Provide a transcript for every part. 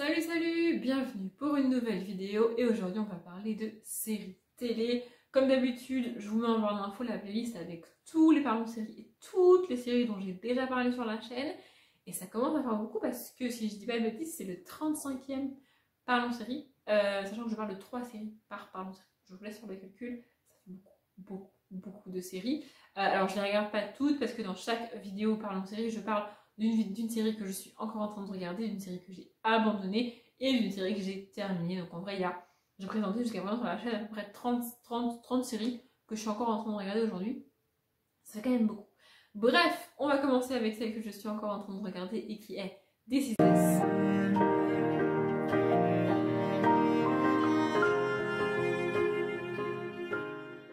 Salut salut, bienvenue pour une nouvelle vidéo et aujourd'hui on va parler de séries télé. Comme d'habitude, je vous mets en barre d'infos la playlist avec tous les parlons séries et toutes les séries dont j'ai déjà parlé sur la chaîne. Et ça commence à faire beaucoup parce que si je dis pas de bêtises, c'est le 35e parlons série, sachant que je parle de 3 séries par parlons série. Je vous laisse faire le calcul, ça fait beaucoup de séries. Alors je les regarde pas toutes parce que dans chaque vidéo parlons série, je parle d'une série que je suis encore en train de regarder, d'une série que j'ai abandonnée et d'une série que j'ai terminée. Donc en vrai, j'ai présenté jusqu'à présent sur la chaîne à peu près 30 séries que je suis encore en train de regarder aujourd'hui. Ça fait quand même beaucoup. Bref, on va commencer avec celle que je suis encore en train de regarder et qui est This Is Us.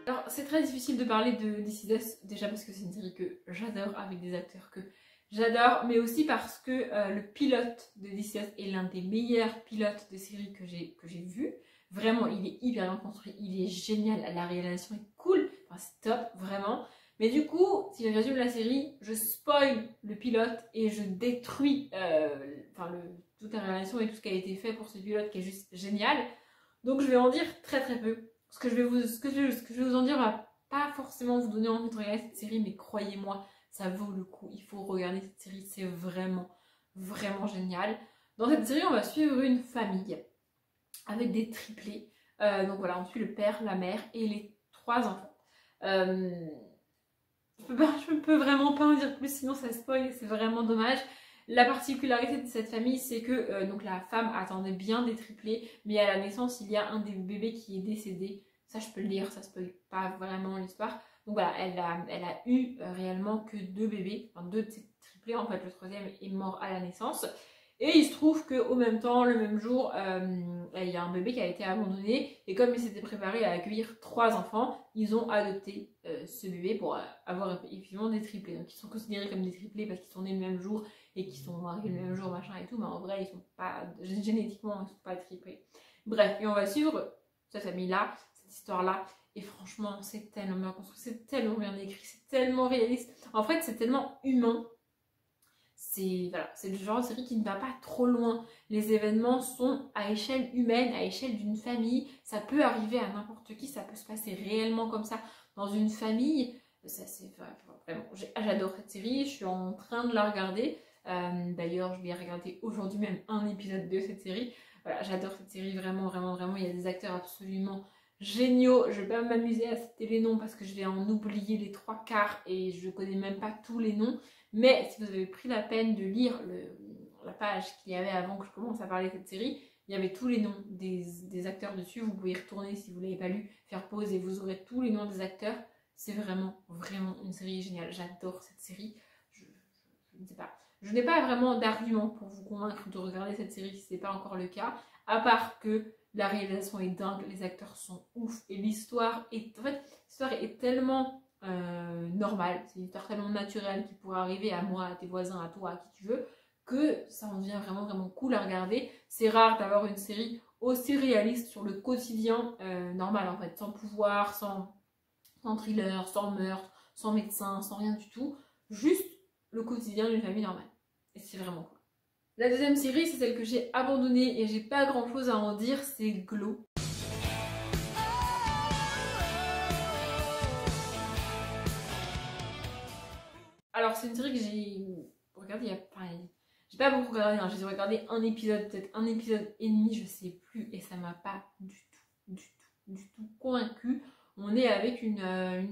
Alors c'est très difficile de parler de This Is Us, déjà parce que c'est une série que j'adore avec des acteurs que j'adore, mais aussi parce que le pilote de This Is Us est l'un des meilleurs pilotes de série que j'ai vu. Vraiment, il est hyper bien construit, il est génial, la réalisation est cool, enfin, c'est top, vraiment. Mais du coup, si je résume la série, je spoil le pilote et je détruis toute la réalisation et tout ce qui a été fait pour ce pilote qui est juste génial. Donc je vais en dire très peu. Ce que je vais vous en dire va pas forcément vous donner envie de regarder cette série, mais croyez-moi, ça vaut le coup, il faut regarder cette série, c'est vraiment génial. Dans cette série, on va suivre une famille avec des triplés. Donc voilà, on suit le père, la mère et les 3 enfants. Je peux vraiment pas en dire plus, sinon ça spoil, c'est vraiment dommage. La particularité de cette famille, c'est que donc la femme attendait bien des triplés, mais à la naissance, il y a un des bébés qui est décédé. Ça, je peux le dire, ça spoil pas vraiment l'histoire. Donc voilà, elle a eu réellement que 2 bébés, enfin 2 de ses triplés. En fait, le 3e est mort à la naissance. Et il se trouve qu'au même temps, le même jour, il y a un bébé qui a été abandonné. Et comme ils s'étaient préparés à accueillir 3 enfants, ils ont adopté ce bébé pour avoir effectivement des triplés. Donc ils sont considérés comme des triplés parce qu'ils sont nés le même jour et qu'ils sont arrivés le même jour, machin et tout. Mais en vrai, ils sont pas, génétiquement, ils sont pas triplés. Bref, et on va suivre cette famille-là, cette histoire-là. Et franchement, c'est tellement bien construit, c'est tellement bien écrit, c'est tellement réaliste. En fait, c'est tellement humain. C'est le genre de série qui ne va pas trop loin. Les événements sont à échelle humaine, à échelle d'une famille. Ça peut arriver à n'importe qui, ça peut se passer réellement comme ça dans une famille. Ça, c'est vraiment, j'adore cette série, je suis en train de la regarder. D'ailleurs, je vais regarder aujourd'hui même un épisode de cette série. Voilà, j'adore cette série, vraiment. Il y a des acteurs absolument géniaux. Je vais pas m'amuser à citer les noms parce que je vais en oublier les 3/4 et je connais même pas tous les noms. Mais si vous avez pris la peine de lire la page qu'il y avait avant que je commence à parler de cette série, il y avait tous les noms des acteurs dessus. Vous pouvez y retourner si vous ne l'avez pas lu, faire pause et vous aurez tous les noms des acteurs. C'est vraiment une série géniale. J'adore cette série. Je ne sais pas. Je n'ai pas vraiment d'argument pour vous convaincre de regarder cette série si ce n'est pas encore le cas. À part que la réalisation est dingue, les acteurs sont ouf et l'histoire est tellement normale, c'est une histoire tellement naturelle qui pourrait arriver à moi, à tes voisins, à toi, à qui tu veux, que ça en devient vraiment cool à regarder. C'est rare d'avoir une série aussi réaliste sur le quotidien normal en fait, sans pouvoir, sans thriller, sans meurtre, sans médecin, sans rien du tout, juste le quotidien d'une famille normale. Et c'est vraiment cool. La deuxième série, c'est celle que j'ai abandonnée et j'ai pas grand chose à en dire, c'est Glow. Alors c'est une série que j'ai regardée j'ai pas beaucoup regardé, hein. J'ai regardé un épisode, peut-être un épisode et demi, je sais plus, et ça m'a pas du tout convaincue. On est avec une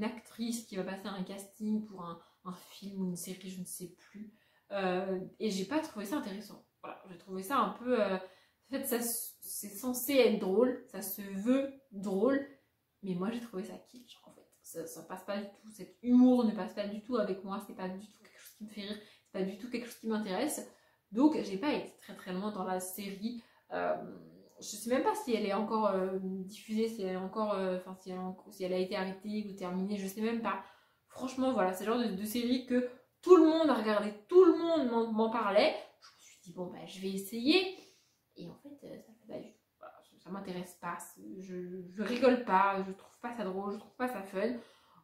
actrice qui va passer un casting pour un film ou une série, je ne sais plus. Et j'ai pas trouvé ça intéressant. Voilà, j'ai trouvé ça un peu... en fait, c'est censé être drôle, ça se veut drôle, mais moi j'ai trouvé ça kitsch en fait. Ça passe pas du tout, cet humour ne passe pas du tout avec moi, c'est pas du tout quelque chose qui me fait rire, c'est pas du tout quelque chose qui m'intéresse. Donc j'ai pas été très loin dans la série. Je sais même pas si elle est encore diffusée, si elle est encore, si elle a été arrêtée ou terminée, je sais même pas. Franchement, voilà, c'est le genre de série que tout le monde a regardé, tout le monde m'en parlait. Je me suis dit, bon, bah, je vais essayer. Et en fait, ça fait pas du tout. Voilà, ça m'intéresse pas, je rigole pas, je trouve pas ça drôle, je trouve pas ça fun.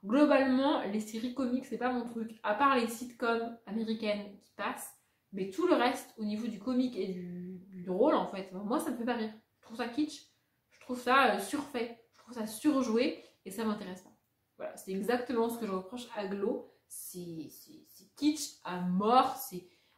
Globalement, les séries comiques, c'est pas mon truc. À part les sitcoms américaines qui passent, mais tout le reste, au niveau du comique et du plus drôle en fait. Moi ça me fait pas rire. Je trouve ça kitsch, je trouve ça surfait, je trouve ça surjoué et ça m'intéresse pas. Voilà, c'est exactement ce que je reproche à Glow. C'est kitsch à mort.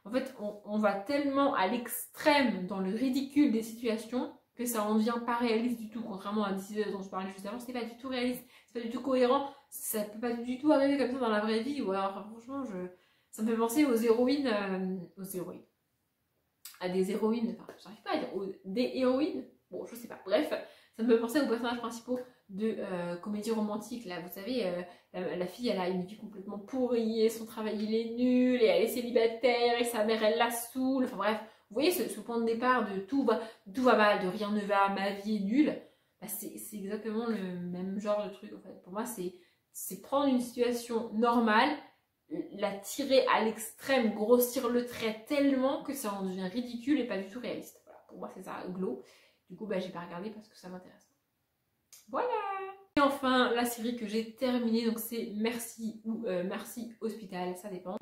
En fait, on va tellement à l'extrême dans le ridicule des situations que ça en devient pas réaliste du tout. Contrairement à DC dont je parlais juste avant, c'est pas du tout réaliste, c'est pas du tout cohérent. Ça peut pas du tout arriver comme ça dans la vraie vie. Ou alors, franchement, ça me fait penser aux héroïnes. À des héroïnes. Enfin, j'arrive pas à dire des héroïnes. Bon, je sais pas. Bref, ça me fait penser aux personnages principaux de comédie romantique. Là, vous savez, la fille, elle a une vie complètement pourrie, et son travail, il est nul, et elle est célibataire, et sa mère, elle la saoule. Enfin bref, vous voyez ce point de départ de tout va mal, de rien ne va, ma vie est nulle. Bah, c'est exactement le même genre de truc, en fait. Pour moi, c'est prendre une situation normale, la tirer à l'extrême, grossir le trait tellement que ça en devient ridicule et pas du tout réaliste. Voilà, pour moi, c'est ça, Glow. Du coup, bah, j'ai pas regardé parce que ça m'intéresse. Voilà. Et enfin, la série que j'ai terminée, donc c'est Merci ou Merci Hospital, ça dépend.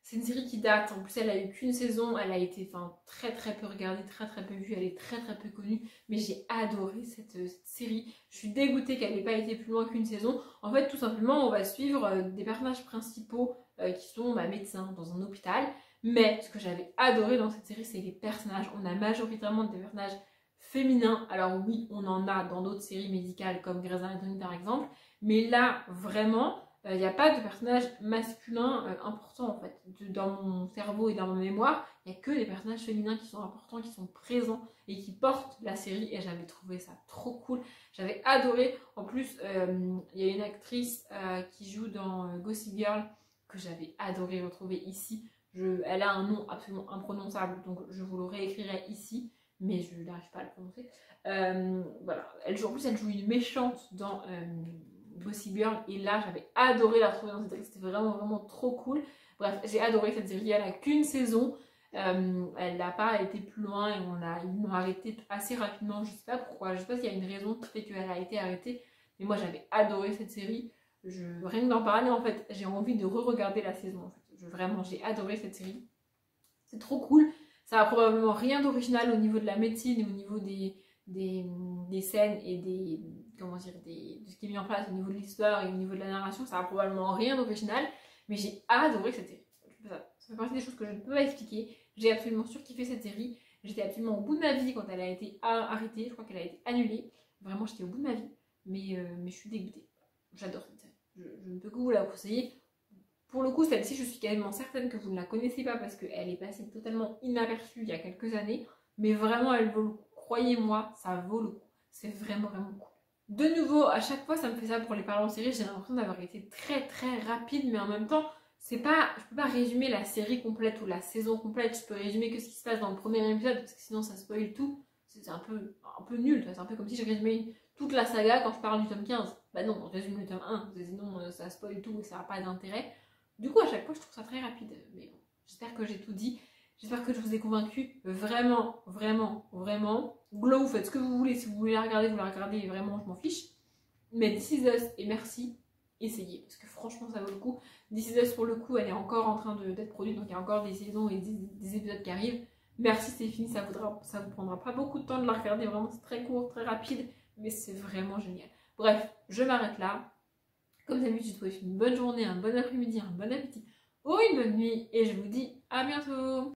C'est une série qui date, en plus elle a eu qu'une saison, elle a été très peu regardée, très peu vue, elle est très peu connue, mais j'ai adoré cette série. Je suis dégoûtée qu'elle n'ait pas été plus loin qu'une saison. En fait, tout simplement, on va suivre des personnages principaux qui sont médecins dans un hôpital. Mais ce que j'avais adoré dans cette série, c'est les personnages. On a majoritairement des personnages féminins. Alors oui, on en a dans d'autres séries médicales comme Grey's Anatomy par exemple. Mais là, vraiment, il n'y a pas de personnage masculin important en fait. Dans mon cerveau et dans ma mémoire, il n'y a que des personnages féminins qui sont importants, qui sont présents et qui portent la série. Et j'avais trouvé ça trop cool. J'avais adoré. En plus, il y a une actrice qui joue dans Gossip Girl que j'avais adoré retrouver ici. Elle a un nom absolument imprononçable, donc je vous le réécrirai ici, mais je n'arrive pas à le prononcer. Voilà. En plus, elle joue une méchante dans Gossip Girl, et là, j'avais adoré la trouver dans cette série. C'était vraiment trop cool. Bref, j'ai adoré cette série. Elle n'a qu'une saison. Elle n'a pas été plus loin et ils l'ont arrêtée assez rapidement. Je ne sais pas pourquoi. Je ne sais pas s'il y a une raison qui fait qu'elle a été arrêtée, mais moi, j'avais adoré cette série. Rien que d'en parler, en fait, j'ai envie de re-regarder la saison. En fait. Vraiment, j'ai adoré cette série. C'est trop cool. Ça a probablement rien d'original au niveau de la médecine et au niveau des scènes et de ce qui est mis en place au niveau de l'histoire et au niveau de la narration. Ça a probablement rien d'original, mais j'ai adoré cette série. Ça fait partie des choses que je ne peux pas expliquer. J'ai absolument surkiffé cette série. J'étais absolument au bout de ma vie quand elle a été arrêtée. Je crois qu'elle a été annulée. Vraiment, j'étais au bout de ma vie. Mais je suis dégoûtée. J'adore cette série. Je ne peux que vous la conseiller. Pour le coup, celle-ci, je suis quasiment certaine que vous ne la connaissez pas parce qu'elle est passée totalement inaperçue il y a quelques années. Mais vraiment, elle vaut le coup. Croyez-moi, ça vaut le coup. C'est vraiment cool. De nouveau, à chaque fois, ça me fait ça pour les parler en série. J'ai l'impression d'avoir été très rapide, mais en même temps, je peux pas résumer la série complète ou la saison complète. Je peux résumer que ce qui se passe dans le premier épisode parce que sinon, ça spoil tout. C'est un peu nul. C'est un peu comme si je résumais toute la saga quand je parle du tome 15. Bah non, on résume le tome 1, sinon ça spoil tout et ça n'a pas d'intérêt. Du coup, à chaque fois, je trouve ça très rapide. Mais bon, j'espère que j'ai tout dit. J'espère que je vous ai convaincu. Vraiment. Glow, vous faites ce que vous voulez. Si vous voulez la regarder, vous la regardez. Vraiment, je m'en fiche. Mais This Is Us et Merci, essayez. Parce que franchement, ça vaut le coup. This Is Us, pour le coup, elle est encore en train d'être produite. Donc, il y a encore des saisons et des épisodes qui arrivent. Merci, c'est fini. Ça vous prendra pas beaucoup de temps de la regarder. Vraiment, c'est très court, très rapide. Mais c'est vraiment génial. Bref, je m'arrête là. Comme d'habitude, je vous souhaite une bonne journée, un bon après-midi, un bon appétit ou une bonne nuit. Et je vous dis à bientôt.